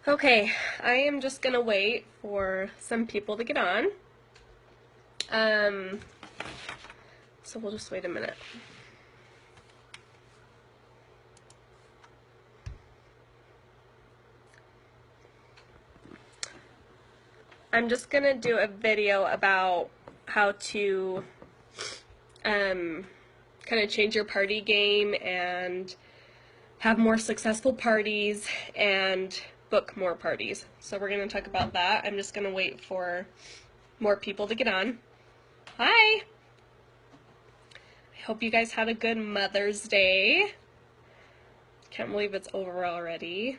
Okay, I am just gonna wait for some people to get on. Um, so we'll just wait a minute. I'm just gonna do a video about how to kind of change your party game and have more successful parties and book more parties. So we're gonna talk about that. I'm just gonna wait for more people to get on. Hi! I hope you guys had a good Mother's Day. Can't believe it's over already.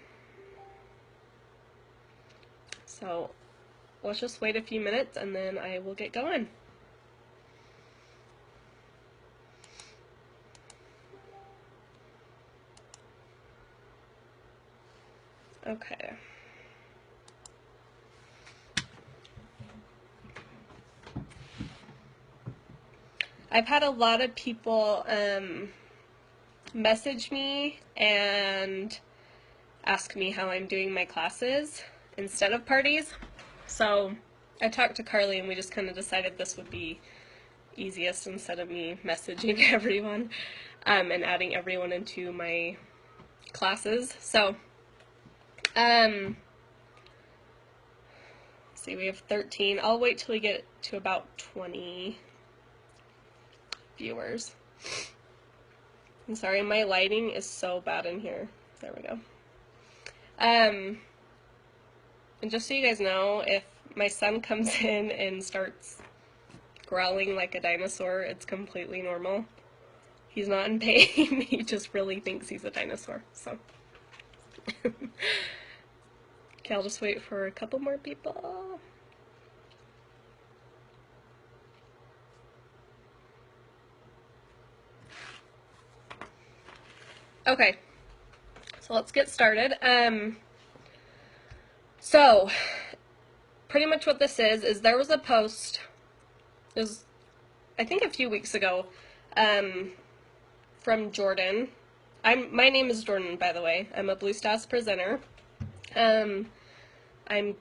So let's just wait a few minutes and then I will get going. Okay. I've had a lot of people message me and ask me how I'm doing my classes instead of parties. So I talked to Carly and we just kind of decided this would be easiest instead of me messaging everyone and adding everyone into my classes. So see, we have 13. I'll wait till we get to about 20 viewers. I'm sorry, my lighting is so bad in here. There we go. And just so you guys know, if my son comes in and starts growling like a dinosaur, it's completely normal. He's not in pain, he just really thinks he's a dinosaur, so. Okay, I'll just wait for a couple more people. Okay, so let's get started. So pretty much what this is there was a post, it was I think a few weeks ago, from Jordan. My name is Jordan, by the way. I'm a Blue Stas presenter. I'm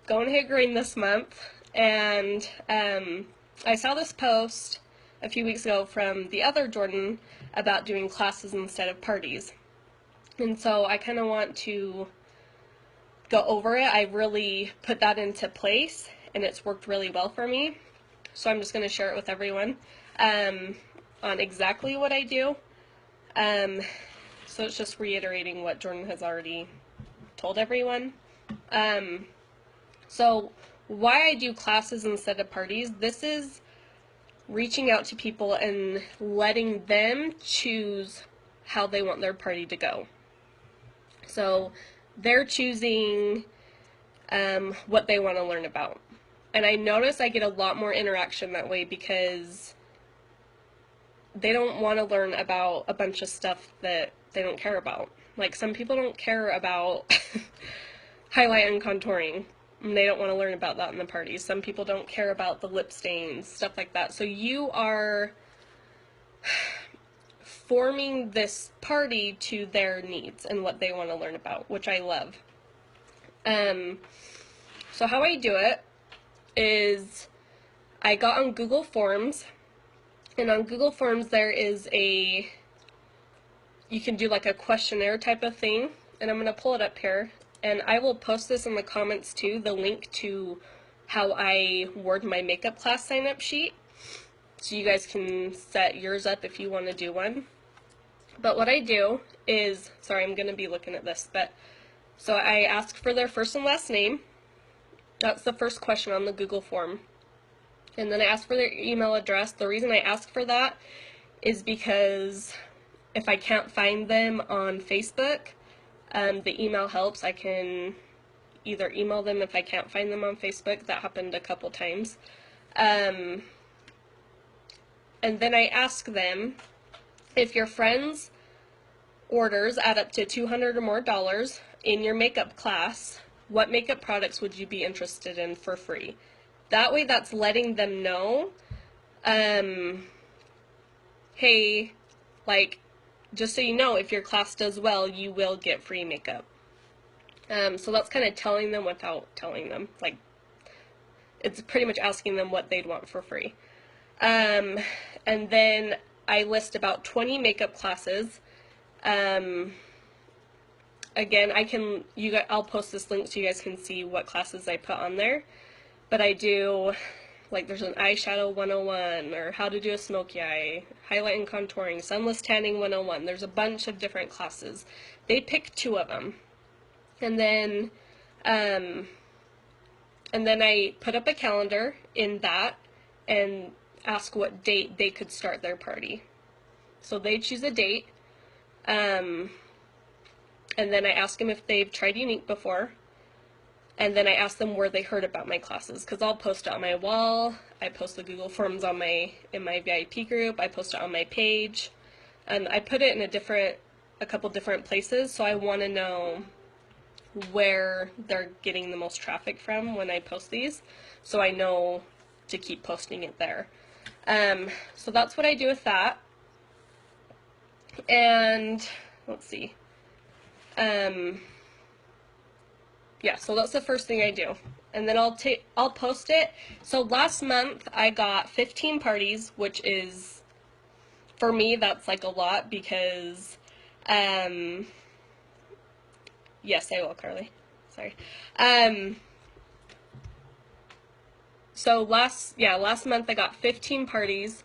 going to hit green this month, and I saw this post a few weeks ago from the other Jordan about doing classes instead of parties. And so I kind of want to go over it. I really put that into place, and it's worked really well for me. So I'm just going to share it with everyone on exactly what I do. So it's just reiterating what Jordan has already told everyone. So why I do classes instead of parties, this is reaching out to people and letting them choose how they want their party to go. So they're choosing what they want to learn about. And I notice I get a lot more interaction that way because they don't want to learn about a bunch of stuff that they don't care about. Like, some people don't care about highlight and contouring, and they don't want to learn about that in the party. Some people don't care about the lip stains, stuff like that. So you are forming this party to their needs and what they want to learn about, which I love. So how I do it is I got on Google Forms, and on Google Forms there is you can do like a questionnaire type of thing, and I'm going to pull it up here, and I will post this in the comments too, the link to how I word my makeup class sign-up sheet, so you guys can set yours up if you want to do one. But what I do is, sorry, I'm going to be looking at this, but so I ask for their first and last name. That's the first question on the Google form. And then I ask for their email address. The reason I ask for that is because if I can't find them on Facebook, the email helps. I can either email them if I can't find them on Facebook. That happened a couple times. And then I ask them, if your friends' orders add up to $200 or more in your makeup class, what makeup products would you be interested in for free? That way that's letting them know, hey, like, just so you know, if your class does well, you will get free makeup. So that's kind of telling them without telling them. Like, it's pretty much asking them what they'd want for free. And then I list about 20 makeup classes. Again, I'll post this link so you guys can see what classes I put on there. But I do, like, there's an eyeshadow 101, or how to do a smoky eye, highlight and contouring, sunless tanning 101. There's a bunch of different classes. They pick 2 of them. And then I put up a calendar in that and ask what date they could start their party. So they choose a date, and then I ask them if they've tried Unique before, and then I ask them where they heard about my classes, because I'll post it on my wall, I post the Google Forms in my VIP group, I post it on my page, and I put it in a couple different places, so I want to know where they're getting the most traffic from when I post these, so I know to keep posting it there. So that's what I do with that. And let's see. Yeah, so that's the first thing I do. And then I'll post it. So last month I got 15 parties, which is, for me, that's like a lot because, yes, I will, Carly. Sorry. So last month I got 15 parties,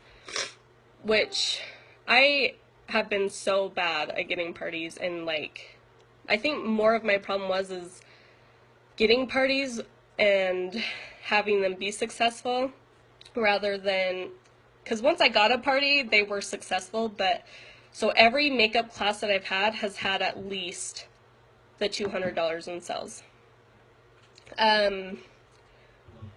which I have been so bad at getting parties, and like, I think more of my problem is getting parties and having them be successful rather than, because once I got a party, they were successful, but so every makeup class that I've had has had at least the $200 in sales.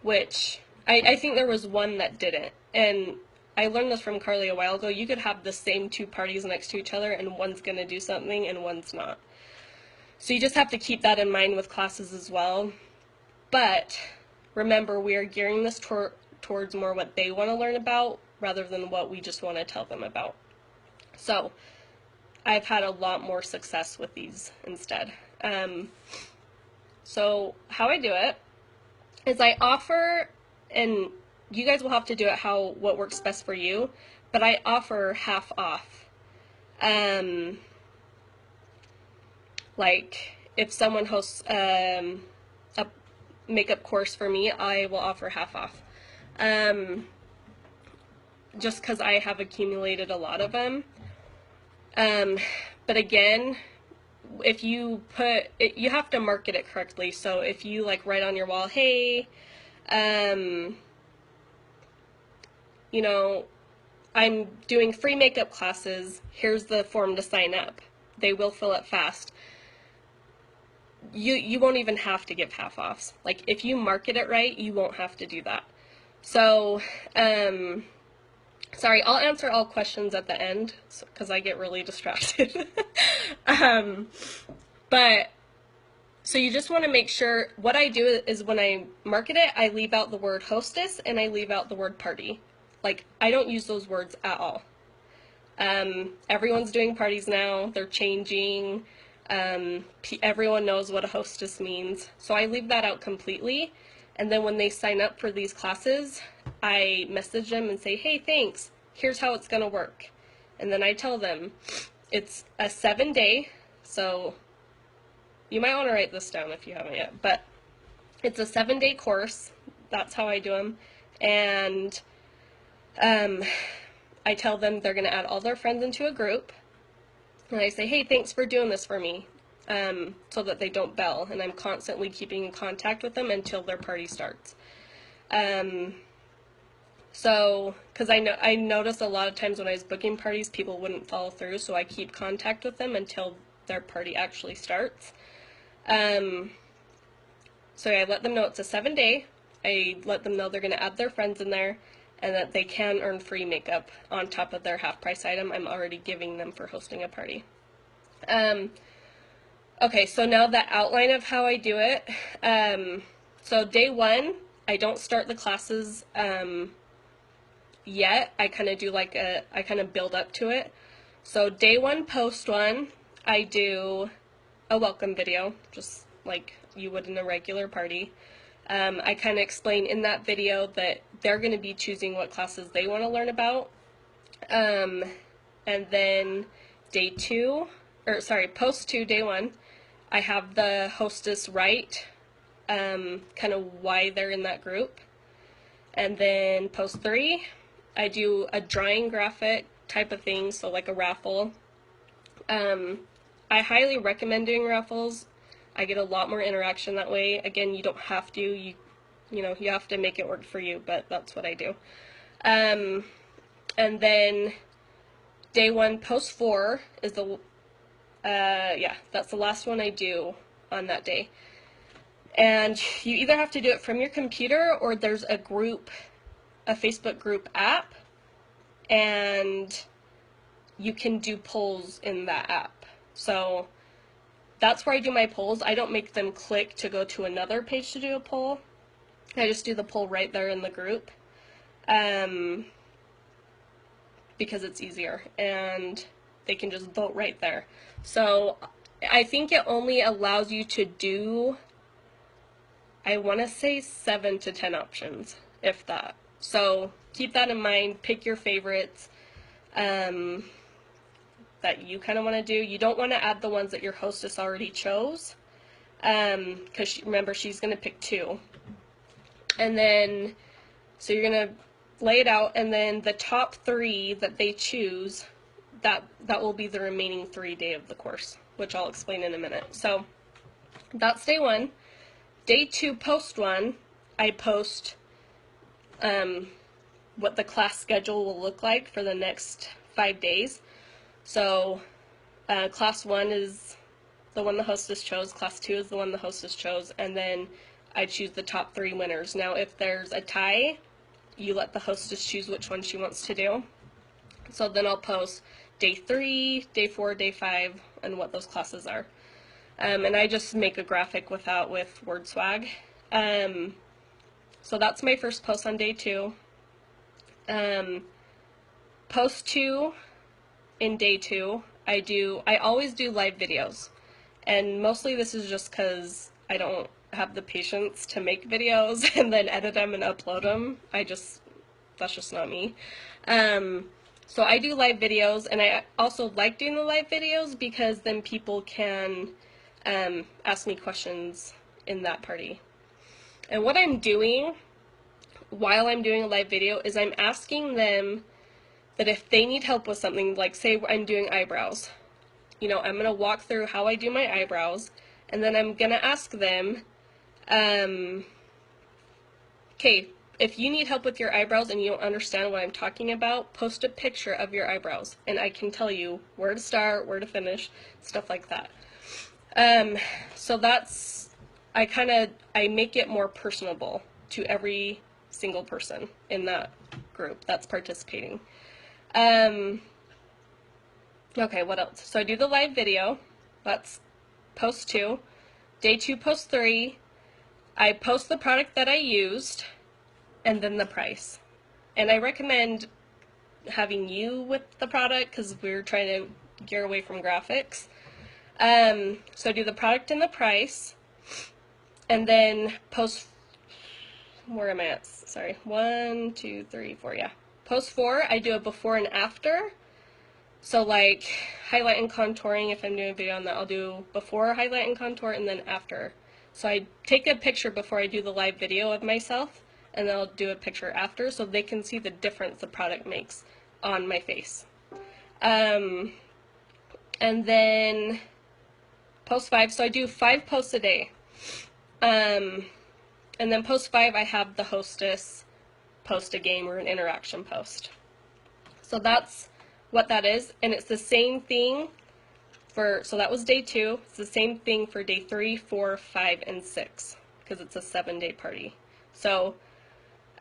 Which I think there was one that didn't, and I learned this from Carly a while ago. You could have the same 2 parties next to each other, and one's going to do something and one's not. So you just have to keep that in mind with classes as well. But remember, we are gearing this towards more what they want to learn about rather than what we just want to tell them about. So I've had a lot more success with these instead. So how I do it is I offer, and you guys will have to do it what works best for you, but I offer half off. Like, if someone hosts a makeup course for me, I will offer half off. Just because I have accumulated a lot of them. But again, if you put it, you have to market it correctly. So if you like write on your wall, hey, you know, I'm doing free makeup classes, here's the form to sign up. They will fill it fast. You won't even have to give half-offs. Like, if you market it right, you won't have to do that. So, sorry, I'll answer all questions at the end, because I get really distracted. But, so you just want to make sure, what I do is when I market it, I leave out the word hostess, and I leave out the word party. Like, I don't use those words at all. Everyone's doing parties now, they're changing. Everyone knows what a hostess means, so I leave that out completely. And then when they sign up for these classes, I message them and say, hey, thanks, here's how it's gonna work. And then I tell them it's a 7-day, so you might want to write this down if you haven't yet, but it's a 7-day course. That's how I do them. And I tell them they're gonna add all their friends into a group. And I say, hey, thanks for doing this for me, so that they don't bail, and I'm constantly keeping in contact with them until their party starts. So, because I noticed a lot of times when I was booking parties, people wouldn't follow through, so I keep contact with them until their party actually starts. So I let them know it's a 7-day. I let them know they're going to add their friends in there, and that they can earn free makeup on top of their half-price item I'm already giving them for hosting a party. Okay, so now the outline of how I do it. So day 1, I don't start the classes yet. I kind of do I kind of build up to it. So day 1, post 1, I do a welcome video, just like you would in a regular party. I kind of explain in that video that they're going to be choosing what classes they want to learn about. And then post 2, day 1, I have the hostess write kind of why they're in that group. And then post 3, I do a drawing graphic type of thing, so like a raffle. I highly recommend doing raffles. I get a lot more interaction that way. Again, you don't have to. You have to make it work for you, but that's what I do. And then day 1, post 4 is that's the last one I do on that day. And you either have to do it from your computer or there's a Facebook group app, and you can do polls in that app. So that's where I do my polls. I don't make them click to go to another page to do a poll. I just do the poll right there in the group because it's easier and they can just vote right there. So I think it only allows you to do, I want to say 7 to 10 options, if that. So keep that in mind. Pick your favorites that you kind of want to do. You don't want to add the ones that your hostess already chose, because remember, she's going to pick 2. And then, so you're going to lay it out, and then the top 3 that they choose, that will be the remaining 3 day of the course, which I'll explain in a minute. So that's day 1. Day 2, post 1, I post what the class schedule will look like for the next 5 days. So class 1 is the one the hostess chose, class 2 is the one the hostess chose, and then I choose the top 3 winners. Now if there's a tie, you let the hostess choose which one she wants to do. So then I'll post day 3, day 4, day 5, and what those classes are. And I just make a graphic with word swag. So that's my first post on day 2. Post 2 in day 2, I always do live videos. And mostly this is just because I don't have the patience to make videos and then edit them and upload them. That's just not me. So I do live videos, and I also like doing the live videos because then people can ask me questions in that party. And what I'm doing while I'm doing a live video is I'm asking them that if they need help with something, like say I'm doing eyebrows, I'm going to walk through how I do my eyebrows, and then I'm going to ask them, okay, if you need help with your eyebrows and you don't understand what I'm talking about, post a picture of your eyebrows, and I can tell you where to start, where to finish, stuff like that. So I make it more personable to every single person in that group that's participating. Okay, what else? So I do the live video. That's post 2. Day 2, post 3. I post the product that I used, and then the price. And I recommend having you with the product because we're trying to gear away from graphics. So I do the product and the price, and then post, where am I at? Sorry, 1, 2, 3, 4, yeah. Post 4, I do a before and after. So like highlight and contouring, if I'm doing a video on that, I'll do before highlight and contour and then after. So I take a picture before I do the live video of myself, and then I'll do a picture after so they can see the difference the product makes on my face. And then post 5, so I do 5 posts a day. And then post 5, I have the hostess post a game or an interaction post. So that's what that is, and it's the same thing so that was day 2. It's the same thing for day 3, 4, 5, and 6, because it's a 7-day party. So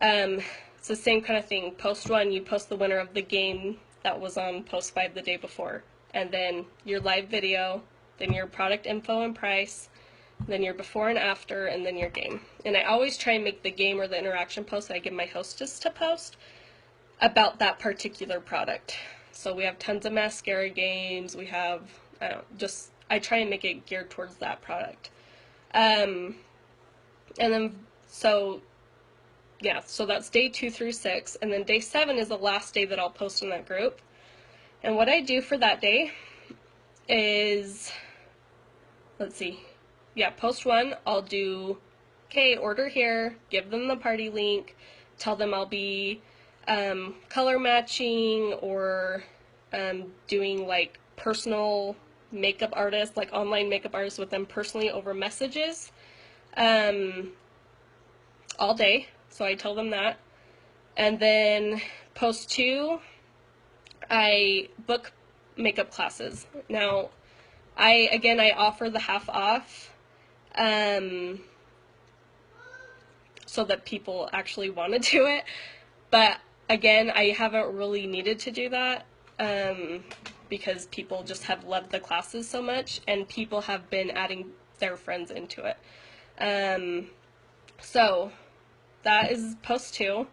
it's the same kind of thing. Post 1, you post the winner of the game that was on post 5 the day before, and then your live video, then your product info and price, then your before and after, and then your game. And I always try and make the game or the interaction post that I give my hostess to post about that particular product. So we have tons of mascara games, we have, I try and make it geared towards that product. And then, so, yeah, so that's day 2 through 6. And then day 7 is the last day that I'll post in that group. And what I do for that day is, let's see, yeah, post 1, I'll do, okay, order here, give them the party link, tell them I'll be color matching or doing like personal makeup artists, like online makeup artists with them personally over messages all day. So I tell them that. And then post 2, I book makeup classes. Now, I offer the half off so that people actually want to do it. But again, I haven't really needed to do that because people just have loved the classes so much, and people have been adding their friends into it. So that is post 2.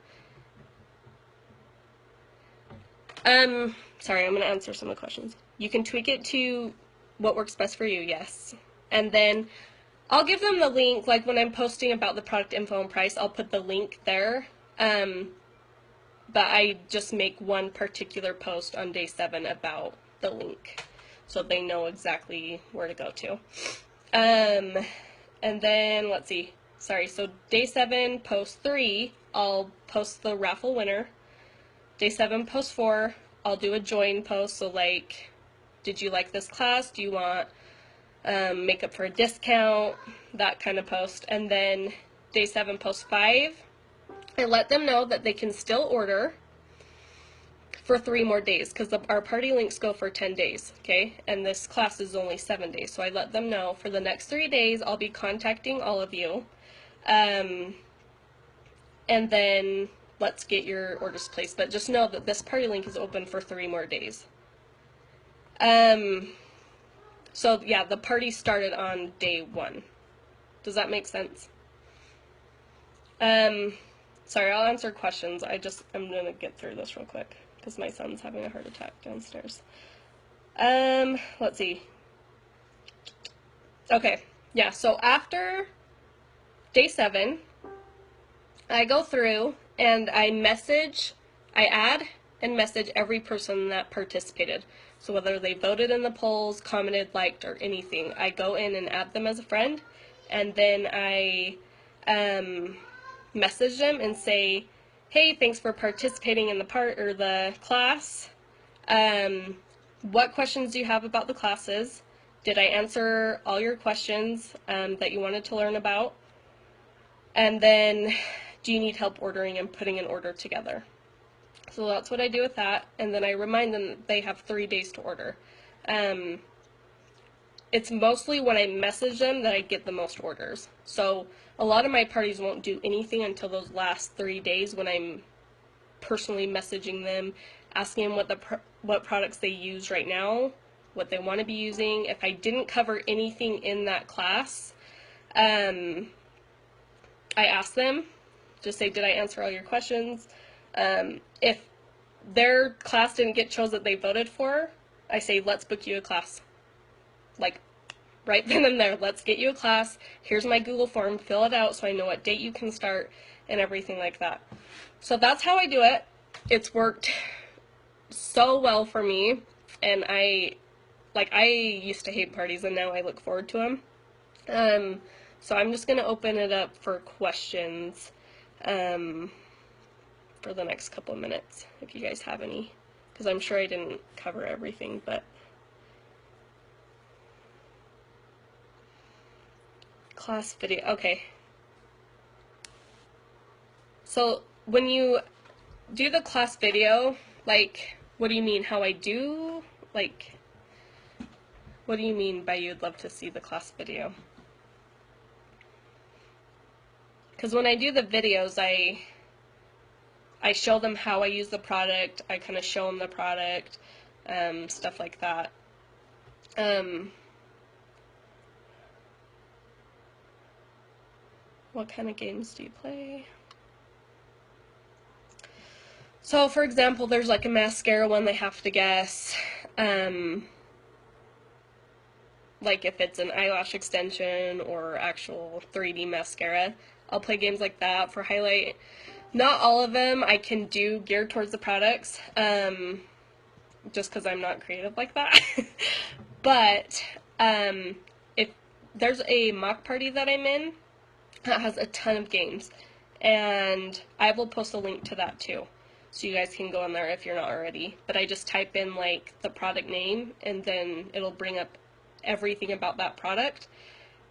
Sorry, I'm going to answer some of the questions. You can tweak it to what works best for you, yes. And then I'll give them the link, like when I'm posting about the product info and price, I'll put the link there. But I just make one particular post on day 7 about the link, so they know exactly where to go to. And then, let's see, sorry, so day 7, post 3, I'll post the raffle winner. Day 7, post 4, I'll do a join post, so like, did you like this class? Do you want makeup for a discount? That kind of post. And then day 7, post 5, I let them know that they can still order for 3 more days, because our party links go for 10 days, okay? And this class is only 7 days, so I let them know for the next 3 days I'll be contacting all of you. And then let's get your orders placed. But just know that this party link is open for 3 more days. So yeah, the party started on day 1. Does that make sense? Sorry, I'll answer questions. I'm gonna get through this real quick because my son's having a heart attack downstairs. Let's see. Okay, yeah, so after day 7, I go through and I add and message every person that participated. So whether they voted in the polls, commented, liked, or anything, I go in and add them as a friend, and then I message them and say, hey, thanks for participating in the class. What questions do you have about the classes? Did I answer all your questions that you wanted to learn about? And then, do you need help ordering and putting an order together? So that's what I do with that, and then I remind them that they have 3 days to order. It's mostly when I message them that I get the most orders. So a lot of my parties won't do anything until those last 3 days when I'm personally messaging them, asking them what products they use right now, what they want to be using. If I didn't cover anything in that class, I ask them, just say, did I answer all your questions? If their class didn't get chose that they voted for, I say, let's book you a class. Like, right then and there, let's get you a class. Here's my Google form, fill it out so I know what date you can start and everything like that. So that's how I do it. It's worked so well for me, and I used to hate parties and now I look forward to them. So I'm just going to open it up for questions for the next couple of minutes, if you guys have any, because I'm sure I didn't cover everything, but class video, okay. So when you do the class video, like, what do you mean, how I do? Like, what do you mean by you'd love to see the class video? Because when I do the videos, I show them how I use the product, I kind of show them the product, stuff like that. What kind of games do you play? So, for example, there's like a mascara one they have to guess. like if it's an eyelash extension or actual 3D mascara. I'll play games like that for highlight. Not all of them I can do geared towards the products, just because I'm not creative like that. But if there's a mock party that I'm in that has a ton of games, and I will post a link to that too, so you guys can go in there if you're not already. But I just type in like the product name, and then it'll bring up everything about that product,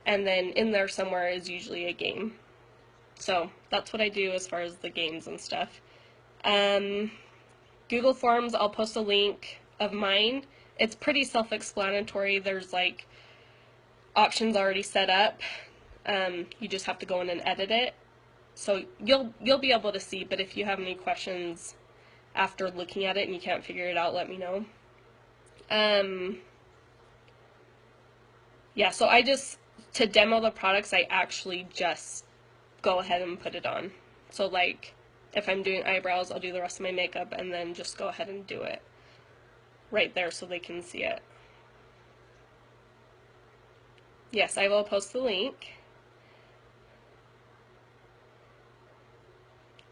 and then in there somewhere is usually a game. So that's what I do as far as the games and stuff. Google Forms, I'll post a link of mine. It's pretty self-explanatory. There's like options already set up. You just have to go in and edit it. So you'll be able to see, but if you have any questions after looking at it and you can't figure it out, let me know. Yeah, so to demo the products, I actually just go ahead and put it on. So like, if I'm doing eyebrows, I'll do the rest of my makeup and then just go ahead and do it right there so they can see it. Yes, I will post the link.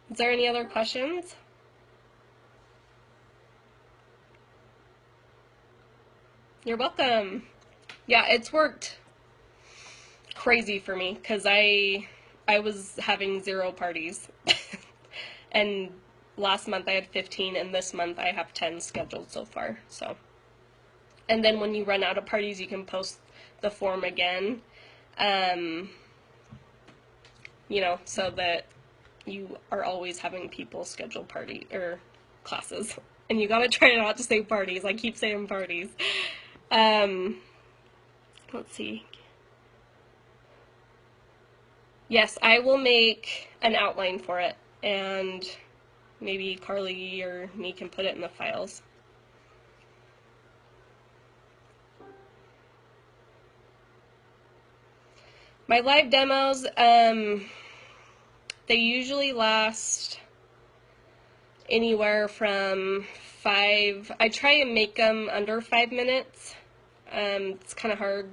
Is there any other questions? You're welcome. Yeah, it's worked crazy for me because I was having 0 parties. And last month I had 15, and this month I have 10 scheduled so far. So, and then when you run out of parties, you can post the form again, you know, so that you are always having people schedule party or classes. And you gotta try not to say parties. I keep saying parties. Let's see. Yes, I will make an outline for it, and maybe Carly or me can put it in the files. My live demos, they usually last anywhere from 5, I try and make them under 5 minutes. It's kind of hard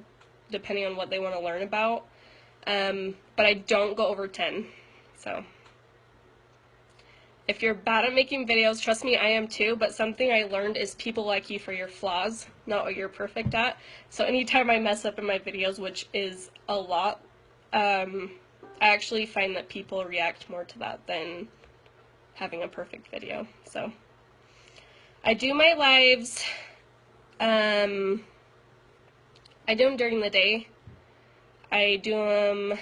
depending on what they want to learn about, but I don't go over 10, so. If you're bad at making videos, trust me, I am too, but something I learned is people like you for your flaws, not what you're perfect at. So anytime I mess up in my videos, which is a lot, I actually find that people react more to that than having a perfect video. So I do my lives, I do them during the day. I do them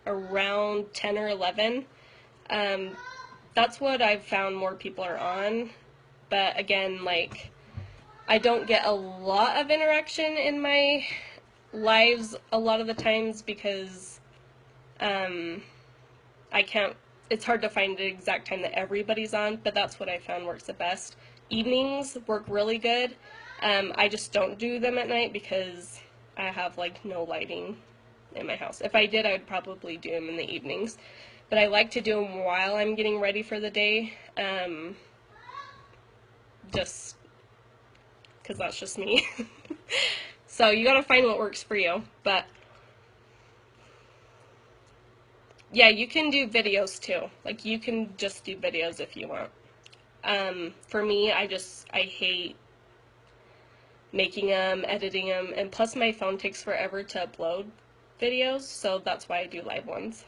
around 10 or 11. That's what I've found more people are on, but again, like, I don't get a lot of interaction in my lives a lot of the times because it's hard to find the exact time that everybody's on, but that's what I found works the best. Evenings work really good. I just don't do them at night because I have like no lighting in my house. If I did, I would probably do them in the evenings. But I like to do them while I'm getting ready for the day, just because that's just me. So you gotta find what works for you. But yeah, you can do videos too. Like, you can just do videos if you want. For me, I hate making them, editing them, and plus my phone takes forever to upload videos, so that's why I do live ones.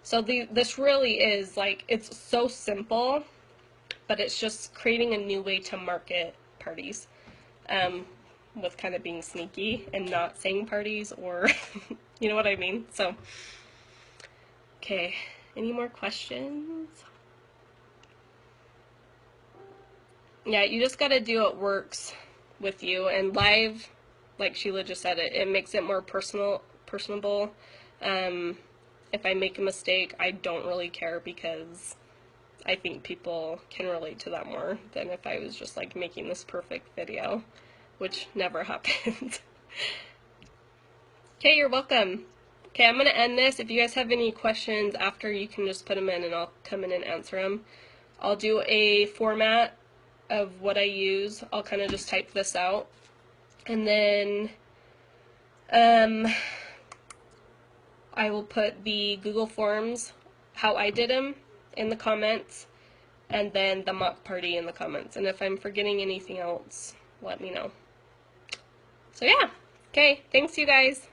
So this really is, like, it's so simple, but it's just creating a new way to market parties, with kind of being sneaky and not saying parties, or, you know what I mean? So, okay, any more questions? Yeah, you just gotta do what works with you, and live, like Sheila just said, it makes it more personable. If I make a mistake, I don't really care because I think people can relate to that more than if I was just like making this perfect video, which never happened. Okay, you're welcome. Okay, I'm gonna end this. If you guys have any questions after, you can just put them in and I'll come in and answer them. I'll do a format of what I use, I'll kind of just type this out. And then I will put the Google Forms, how I did them, in the comments, and then the mock party in the comments. And if I'm forgetting anything else, let me know. So yeah, okay, thanks you guys.